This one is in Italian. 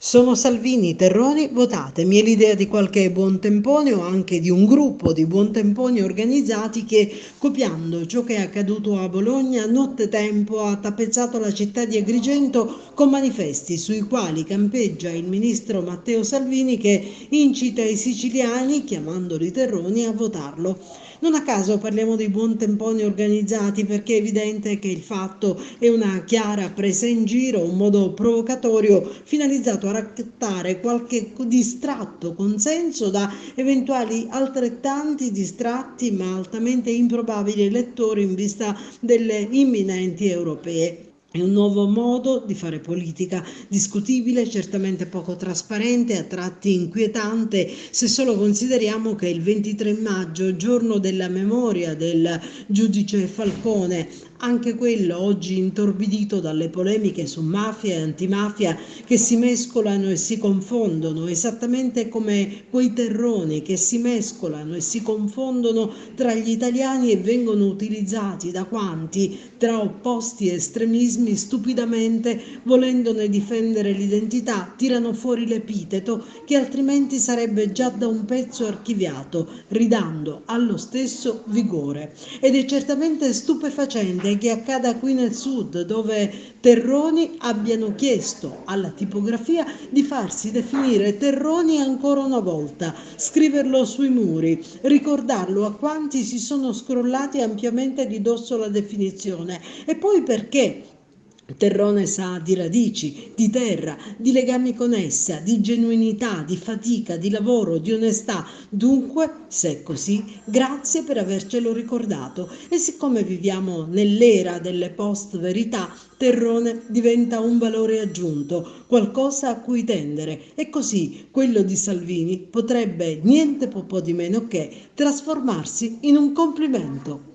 Sono Salvini, Terroni, votatemi. È l'idea di qualche buontempone o anche di un gruppo di buontemponi organizzati che, copiando ciò che è accaduto a Bologna, nottetempo ha tappezzato la città di Agrigento con manifesti sui quali campeggia il ministro Matteo Salvini che incita i siciliani, chiamandoli Terroni, a votarlo. Non a caso parliamo di buontemponi organizzati perché è evidente che il fatto è una chiara presa in giro, un modo provocatorio finalizzato a raccattare qualche distratto consenso da eventuali altrettanti distratti ma altamente improbabili elettori in vista delle imminenti europee. È un nuovo modo di fare politica, discutibile, certamente poco trasparente, a tratti inquietante, se solo consideriamo che il 23 maggio, giorno della memoria del giudice Falcone, anche quello oggi intorbidito dalle polemiche su mafia e antimafia che si mescolano e si confondono, esattamente come quei terroni che si mescolano e si confondono tra gli italiani e vengono utilizzati da quanti, tra opposti estremismi, stupidamente, volendone difendere l'identità, tirano fuori l'epiteto che altrimenti sarebbe già da un pezzo archiviato, ridando allo stesso vigore. Ed è certamente stupefacente che accada qui nel sud, dove Terroni abbiano chiesto alla tipografia di farsi definire Terroni ancora una volta, scriverlo sui muri, ricordarlo a quanti si sono scrollati ampiamente di dosso la definizione. E poi perché? Terrone sa di radici, di terra, di legami con essa, di genuinità, di fatica, di lavoro, di onestà. Dunque, se è così, grazie per avercelo ricordato. E siccome viviamo nell'era delle post-verità, Terrone diventa un valore aggiunto, qualcosa a cui tendere. E così quello di Salvini potrebbe niente po' di meno che trasformarsi in un complimento.